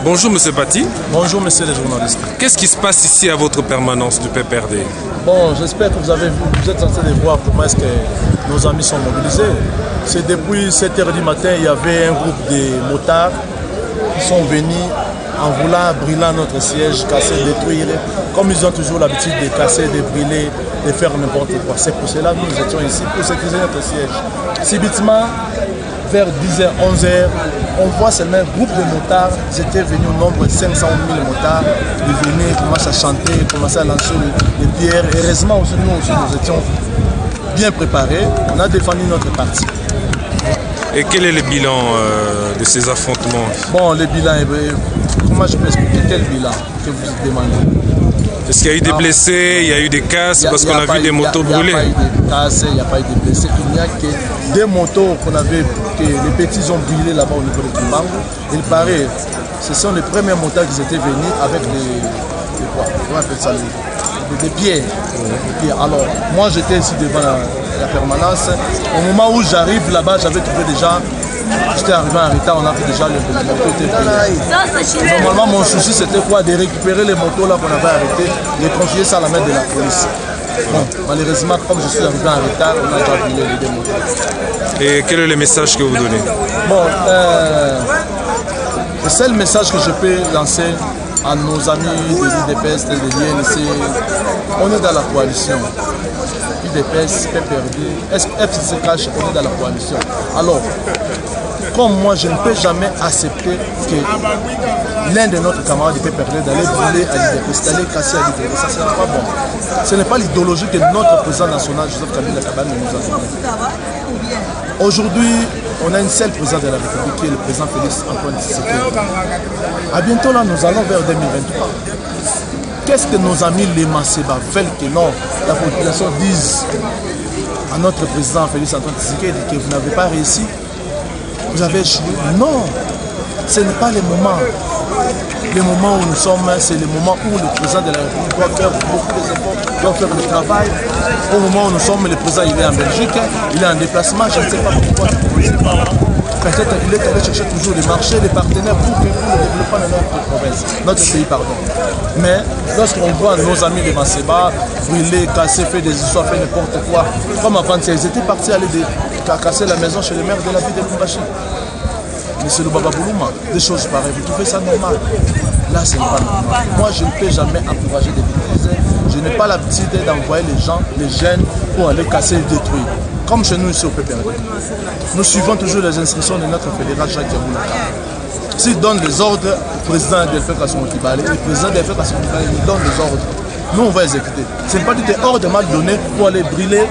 Bonjour Monsieur Bati. Bonjour Monsieur les journalistes. Qu'est-ce qui se passe ici à votre permanence du PPRD? Bon, j'espère que vous êtes en train de voir comment est-ce que nos amis sont mobilisés. C'est depuis 7h du matin, il y avait un groupe de motards qui sont venus en voulant brûler notre siège, casser, détruire, comme ils ont toujours l'habitude de casser, de brûler, de faire n'importe quoi. C'est pour cela que nous étions ici, pour sécuriser notre siège. Subitement, vers 10h, 11h, on voit seulement un groupe de motards. Ils étaient venus au nombre de 500 000 motards. Ils venaient, commençaient à chanter, commençaient à lancer les pierres. Heureusement, nous étions bien préparés. On a défendu notre parti. Et quel est le bilan de ces affrontements? Bon, le bilan, comment je peux expliquer? Quel bilan que vous demandez? Est-ce qu'il y a eu des blessés, il y a eu des casses, parce qu'on a vu des motos brûlées? Il n'y a pas eu de casses, il n'y a pas eu de blessés. Il n'y a que des motos qu'on avait, que les petits ont brûlé là-bas au niveau de Kimbangu. Il paraît, ce sont les premiers motards qui étaient venus avec des pierres. Alors, moi j'étais ici devant la permanence. Au moment où j'arrive là-bas, j'avais trouvé déjà. J'étais arrivé en retard, on a fait déjà le moto. Normalement, mon souci c'était quoi? De récupérer les motos là qu'on avait arrêtées et confier ça à la main de la police. Bon, malheureusement, comme je suis arrivé en retard, on a déjà brûlé les deux motos. Et quel est le message que vous donnez? Bon, le seul message que je peux lancer à nos amis de l'UDPS, de l'IN, c'est on est dans la coalition. UDPS, PPRD, FCCH, on est dans la coalition. Alors, comme moi, je ne peux jamais accepter que l'un de nos camarades du PPRD d'aller brûler à l'UDPS, d'aller casser à l'UDPS. Ça ne sera pas bon. Ce n'est pas l'idéologie que notre président national, Joseph Kabila Kabange, nous a donnée. Aujourd'hui, on a une seule présidente de la République qui est le président Félix Antoine Tshisekedi. À bientôt, là, nous allons vers 2023. Qu'est-ce que nos amis les Masseba veulent que non, la population dise à notre président Félix Antoine Tshisekedi que vous n'avez pas réussi, vous avez échoué? Non, ce n'est pas le moment. Le moment où nous sommes, c'est le moment où le président de la République doit faire beaucoup d'efforts, doit faire le travail. Au moment où nous sommes, le président il est en Belgique, il est en déplacement, je ne sais pas pourquoi. Peut-être qu'il est allé chercher toujours des marchés, des partenaires pour le développement de notre province, notre pays, pardon. Mais lorsqu'on voit nos amis de Masseba brûler, casser, faire des histoires, faire n'importe quoi, comme avant, ils étaient partis aller casser la maison chez le maire de la ville de Lumbashi. Monsieur le Baba Boulouma, des choses pareilles, vous trouvez ça normal? Là, ce n'est pas normal. Moi, je ne peux jamais encourager des victimes. Je n'ai pas l'habitude d'envoyer les gens, les jeunes, pour aller casser et détruire. Comme chez nous ici au PPRD. Nous suivons toujours les instructions de notre fédéral Jacques Diaboulaka. S'il donne des ordres au président Delphin Kassomo Kibale, le président Delphin Kassomo Kibale nous donne des ordres. Nous, on va exécuter. Ce n'est pas des ordres mal donnés pour aller brûler,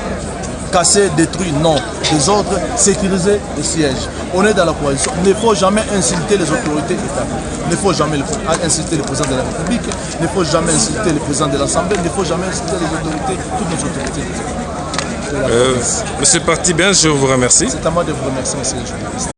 casser, détruire, non. Des ordres, sécuriser le siège. On est dans la coalition. Il ne faut jamais insulter les autorités établies. Il ne faut jamais insulter le président de la République. Il ne faut jamais insulter le président de l'Assemblée. Il ne faut jamais insulter les autorités, toutes les autorités. Monsieur Parti, bien, je vous remercie. C'est à moi de vous remercier, monsieur le journaliste.